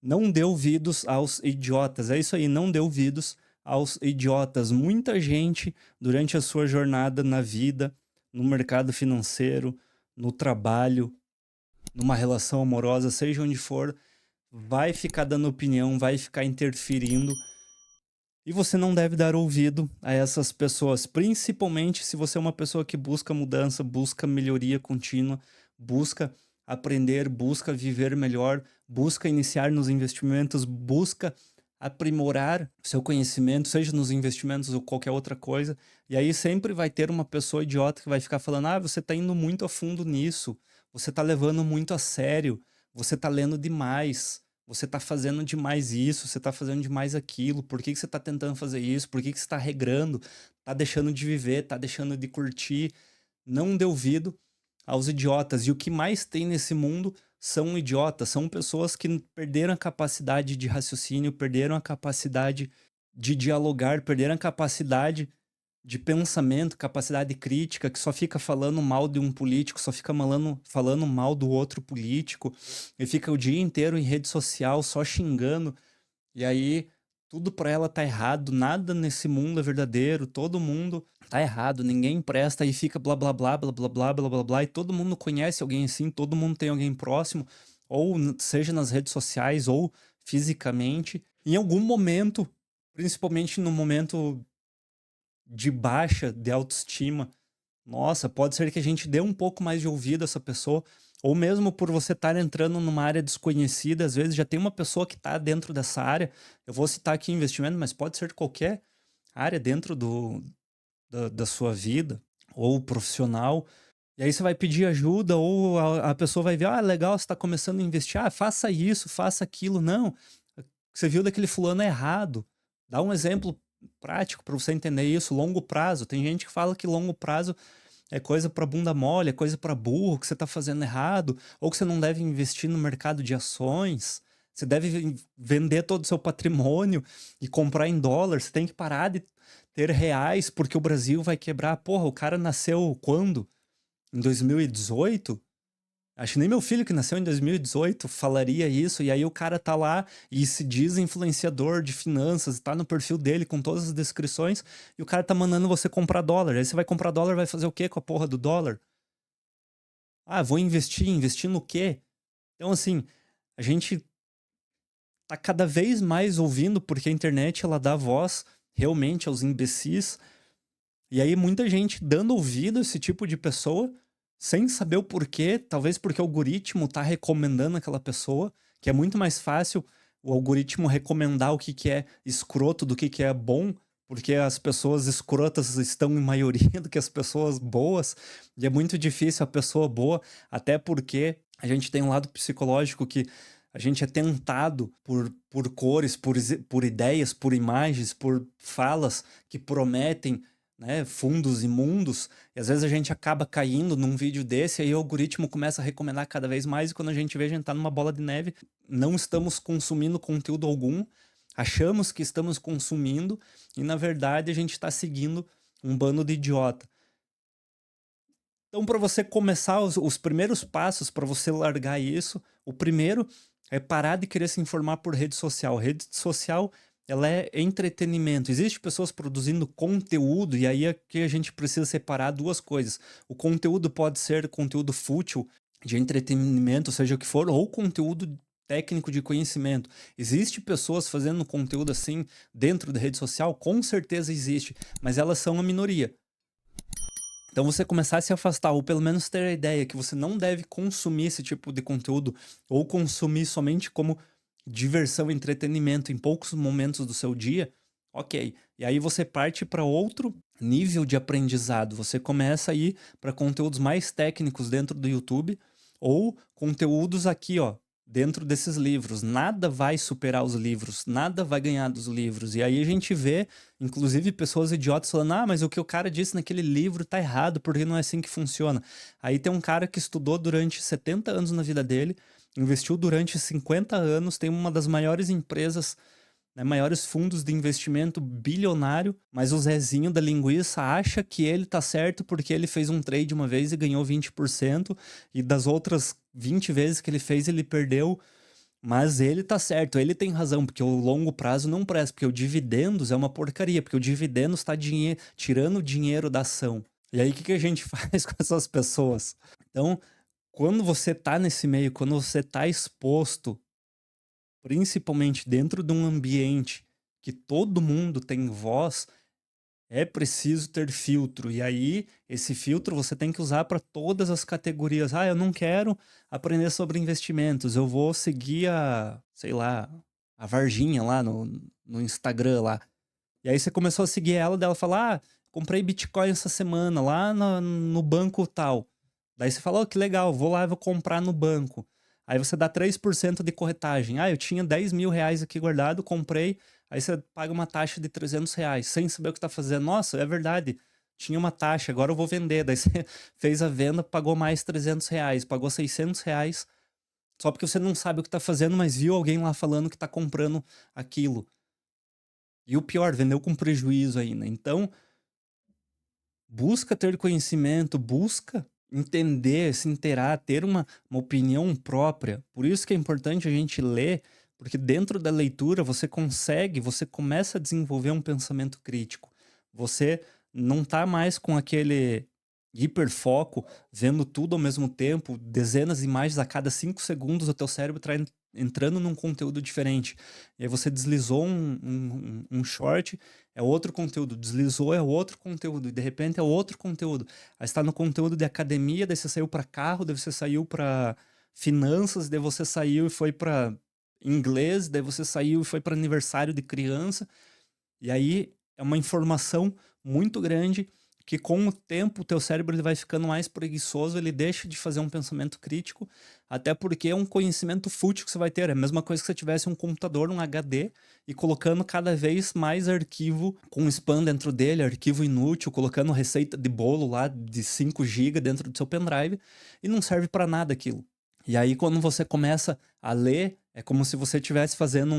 Não dê ouvidos aos idiotas. É isso aí, não dê ouvidos aos idiotas. Muita gente, durante a sua jornada na vida, no mercado financeiro, no trabalho, numa relação amorosa, seja onde for, vai ficar dando opinião, vai ficar interferindo. E você não deve dar ouvido a essas pessoas, principalmente se você é uma pessoa que busca mudança, busca melhoria contínua, busca aprender, busca viver melhor, busca iniciar nos investimentos, busca aprimorar seu conhecimento, seja nos investimentos ou qualquer outra coisa. E aí sempre vai ter uma pessoa idiota que vai ficar falando: "Ah, você está indo muito a fundo nisso, você está levando muito a sério, você está lendo demais. Você está fazendo demais isso, você está fazendo demais aquilo, por que que você está tentando fazer isso? Por que que você está regrando? Tá deixando de viver, tá deixando de curtir". Não dê ouvido aos idiotas. E o que mais tem nesse mundo são idiotas, são pessoas que perderam a capacidade de raciocínio, perderam a capacidade de dialogar, perderam a capacidade de pensamento, capacidade crítica, que só fica falando mal de um político, só fica falando mal do outro político, e fica o dia inteiro em rede social só xingando, e aí tudo pra ela tá errado, nada nesse mundo é verdadeiro, todo mundo tá errado, ninguém presta, e fica blá blá blá, blá blá blá, blá blá blá, e todo mundo conhece alguém assim, todo mundo tem alguém próximo, ou seja nas redes sociais, ou fisicamente. Em algum momento, principalmente no momento de baixa de autoestima, nossa, pode ser que a gente dê um pouco mais de ouvido a essa pessoa, ou mesmo por você estar entrando numa área desconhecida, às vezes já tem uma pessoa que está dentro dessa área. Eu vou citar aqui investimento, mas pode ser qualquer área dentro da sua vida ou profissional. E aí você vai pedir ajuda, ou a pessoa vai ver: ah, legal, você está começando a investir, ah, faça isso, faça aquilo. Não, você viu daquele fulano é errado. Dá um exemplo prático para você entender isso. Longo prazo. Tem gente que fala que longo prazo é coisa para bunda mole, é coisa para burro, que você está fazendo errado, ou que você não deve investir no mercado de ações. Você deve vender todo o seu patrimônio e comprar em dólar. Você tem que parar de ter reais porque o Brasil vai quebrar. Porra, o cara nasceu quando? Em 2018? Acho que nem meu filho que nasceu em 2018 falaria isso, e aí o cara tá lá e se diz influenciador de finanças, tá no perfil dele com todas as descrições, e o cara tá mandando você comprar dólar. Aí você vai comprar dólar, vai fazer o quê com a porra do dólar? Ah, vou investir, investir no quê? Então assim, a gente tá cada vez mais ouvindo, porque a internet ela dá voz realmente aos imbecis. E aí muita gente dando ouvido a esse tipo de pessoa, sem saber o porquê, talvez porque o algoritmo tá recomendando aquela pessoa, que é muito mais fácil o algoritmo recomendar o que que é escroto do que é bom, porque as pessoas escrotas estão em maioria do que as pessoas boas, e é muito difícil a pessoa boa, até porque a gente tem um lado psicológico que a gente é tentado por cores, por ideias, por imagens, por falas que prometem, né, fundos imundos, e às vezes a gente acaba caindo num vídeo desse, aí o algoritmo começa a recomendar cada vez mais, e quando a gente vê, a gente tá numa bola de neve, não estamos consumindo conteúdo algum, achamos que estamos consumindo, e na verdade a gente está seguindo um bando de idiota. Então, para você começar os primeiros passos para você largar isso, o primeiro é parar de querer se informar por rede social. Rede social, ela é entretenimento. Existem pessoas produzindo conteúdo, e aí é que a gente precisa separar duas coisas. O conteúdo pode ser conteúdo fútil, de entretenimento, seja o que for, ou conteúdo técnico de conhecimento. Existe pessoas fazendo conteúdo assim dentro da rede social? Com certeza existe, mas elas são a minoria. Então você começar a se afastar, ou pelo menos ter a ideia que você não deve consumir esse tipo de conteúdo, ou consumir somente como diversão e entretenimento em poucos momentos do seu dia, ok. E aí você parte para outro nível de aprendizado. Você começa a ir para conteúdos mais técnicos dentro do YouTube, ou conteúdos aqui, ó, dentro desses livros. Nada vai superar os livros, nada vai ganhar dos livros. E aí a gente vê, inclusive, pessoas idiotas falando: ah, mas o que o cara disse naquele livro tá errado, porque não é assim que funciona. Aí tem um cara que estudou durante 70 anos na vida dele, investiu durante 50 anos, tem uma das maiores empresas, né, maiores fundos de investimento bilionário, mas o Zezinho da linguiça acha que ele tá certo porque ele fez um trade uma vez e ganhou 20%, e das outras 20 vezes que ele fez, ele perdeu Mas ele tá certo, ele tem razão, porque o longo prazo não presta, porque o dividendos é uma porcaria, porque o dividendos está tirando o dinheiro da ação. E aí, o que, que a gente faz com essas pessoas? Então, quando você tá nesse meio, quando você tá exposto, principalmente dentro de um ambiente que todo mundo tem voz, é preciso ter filtro. E aí, esse filtro você tem que usar para todas as categorias. Ah, eu não quero aprender sobre investimentos. Eu vou seguir sei lá, a Varginha lá no Instagram lá. E aí você começou a seguir ela, dela falar, comprei Bitcoin essa semana lá no banco tal. Daí você fala, oh, que legal, vou lá e vou comprar no banco. Aí você dá 3% de corretagem. Ah, eu tinha 10 mil reais aqui guardado, comprei. Aí você paga uma taxa de 300 reais, sem saber o que tá fazendo. Nossa, é verdade, tinha uma taxa, agora eu vou vender. Daí você fez a venda, pagou mais 300 reais, pagou 600 reais, só porque você não sabe o que tá fazendo, mas viu alguém lá falando que tá comprando aquilo. E o pior, vendeu com prejuízo ainda. Então, busca ter conhecimento, busca entender, se inteirar, ter uma opinião própria. Por isso que é importante a gente ler, porque dentro da leitura você começa a desenvolver um pensamento crítico. Você não tá mais com aquele hiperfoco, vendo tudo ao mesmo tempo, dezenas de imagens a cada 5 segundos, o teu cérebro tá entrando num conteúdo diferente. E aí você deslizou um short, é outro conteúdo, deslizou é outro conteúdo, e de repente é outro conteúdo. Aí está no conteúdo de academia, daí você saiu para carro, daí você saiu para finanças, daí você saiu e foi para inglês, daí você saiu e foi para aniversário de criança. E aí é uma informação muito grande que com o tempo o teu cérebro ele vai ficando mais preguiçoso, ele deixa de fazer um pensamento crítico, até porque é um conhecimento fútil que você vai ter. É a mesma coisa que se você tivesse um computador, um HD, e colocando cada vez mais arquivo com spam dentro dele, arquivo inútil, colocando receita de bolo lá de 5 GB dentro do seu pendrive, e não serve para nada aquilo. E aí, quando você começa a ler, é como se você estivesse fazendo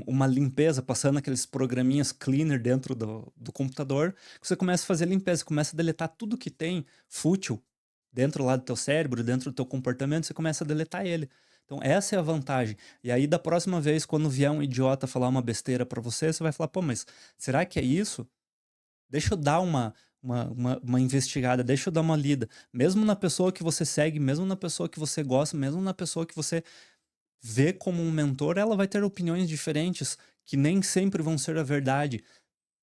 uma limpeza, passando aqueles programinhas cleaner dentro do computador, que você começa a fazer a limpeza, começa a deletar tudo que tem fútil dentro lá do teu cérebro, dentro do teu comportamento, você começa a deletar ele. Então, essa é a vantagem. E aí, da próxima vez, quando vier um idiota falar uma besteira pra você, você vai falar, pô, mas será que é isso? Deixa eu dar uma investigada, deixa eu dar uma lida. Mesmo na pessoa que você segue, mesmo na pessoa que você gosta, mesmo na pessoa que você vê como um mentor, ela vai ter opiniões diferentes que nem sempre vão ser a verdade.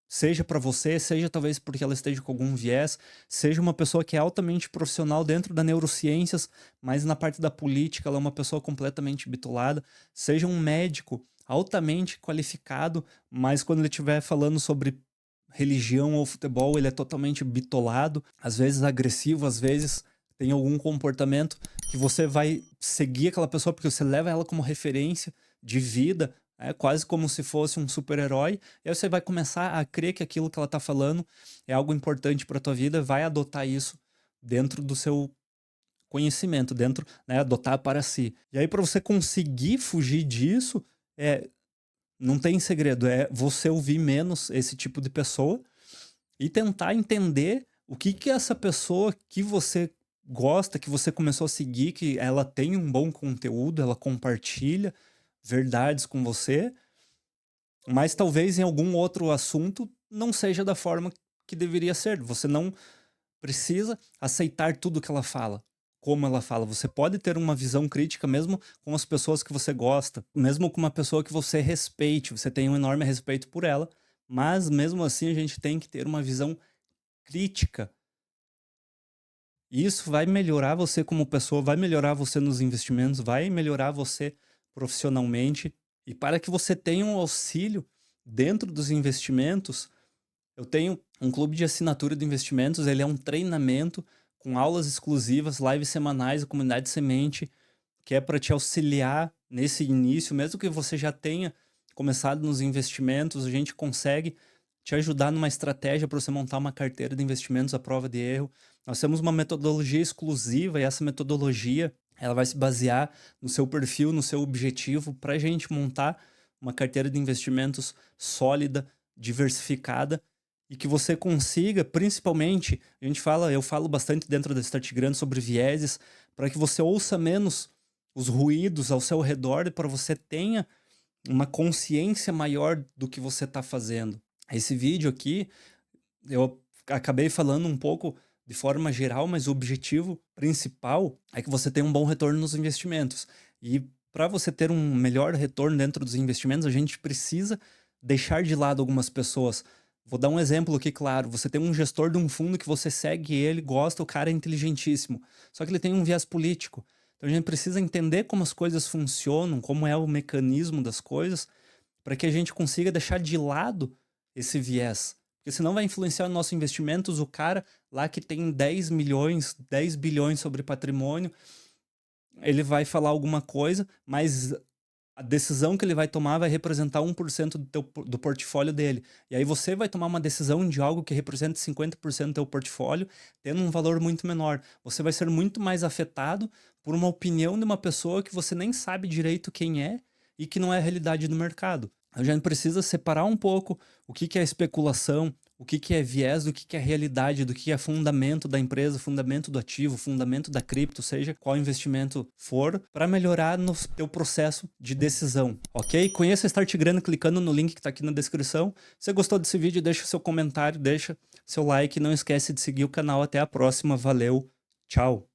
Seja para você, seja talvez porque ela esteja com algum viés, seja uma pessoa que é altamente profissional dentro da neurociências, mas na parte da política ela é uma pessoa completamente bitolada, seja um médico altamente qualificado, mas quando ele estiver falando sobre religião ou futebol, ele é totalmente bitolado, às vezes agressivo, às vezes tem algum comportamento que você vai seguir aquela pessoa porque você leva ela como referência de vida, é quase como se fosse um super-herói, e aí você vai começar a crer que aquilo que ela tá falando é algo importante para tua vida, vai adotar isso dentro do seu conhecimento, dentro, né, adotar para si. E aí para você conseguir fugir disso, é não tem segredo, é você ouvir menos esse tipo de pessoa e tentar entender o que que essa pessoa que você gosta, que você começou a seguir, que ela tem um bom conteúdo, ela compartilha verdades com você, mas talvez em algum outro assunto não seja da forma que deveria ser. Você não precisa aceitar tudo que ela fala, como ela fala. Você pode ter uma visão crítica mesmo com as pessoas que você gosta, mesmo com uma pessoa que você respeite, você tem um enorme respeito por ela, mas mesmo assim a gente tem que ter uma visão crítica. E isso vai melhorar você como pessoa, vai melhorar você nos investimentos, vai melhorar você profissionalmente. E para que você tenha um auxílio dentro dos investimentos, eu tenho um clube de assinatura de investimentos, ele é um treinamento com aulas exclusivas, lives semanais, a comunidade semente, que é para te auxiliar nesse início, mesmo que você já tenha começado nos investimentos, a gente consegue te ajudar numa estratégia para você montar uma carteira de investimentos à prova de erro. Nós temos uma metodologia exclusiva e essa metodologia ela vai se basear no seu perfil, no seu objetivo, para a gente montar uma carteira de investimentos sólida, diversificada e que você consiga, principalmente, eu falo bastante dentro da Start Grande sobre vieses, para que você ouça menos os ruídos ao seu redor para você tenha uma consciência maior do que você está fazendo. Esse vídeo aqui, eu acabei falando um pouco de forma geral, mas o objetivo principal é que você tenha um bom retorno nos investimentos. E para você ter um melhor retorno dentro dos investimentos, a gente precisa deixar de lado algumas pessoas. Vou dar um exemplo aqui, claro. Você tem um gestor de um fundo que você segue ele, gosta, o cara é inteligentíssimo. Só que ele tem um viés político. Então a gente precisa entender como as coisas funcionam, como é o mecanismo das coisas, para que a gente consiga deixar de lado esse viés. Porque senão vai influenciar nos nossos investimentos o cara lá que tem 10 milhões, 10 bilhões sobre patrimônio, ele vai falar alguma coisa, mas a decisão que ele vai tomar vai representar 1% do portfólio dele. E aí você vai tomar uma decisão de algo que representa 50% do teu portfólio, tendo um valor muito menor. Você vai ser muito mais afetado por uma opinião de uma pessoa que você nem sabe direito quem é e que não é a realidade do mercado. A gente precisa separar um pouco o que é especulação, o que é viés, do que é realidade, do que é fundamento da empresa, fundamento do ativo, fundamento da cripto, seja qual investimento for, para melhorar no teu processo de decisão, ok? Conheça a Start Grana clicando no link que está aqui na descrição. Se você gostou desse vídeo, deixa seu comentário, deixa seu like, não esquece de seguir o canal. Até a próxima, valeu, tchau!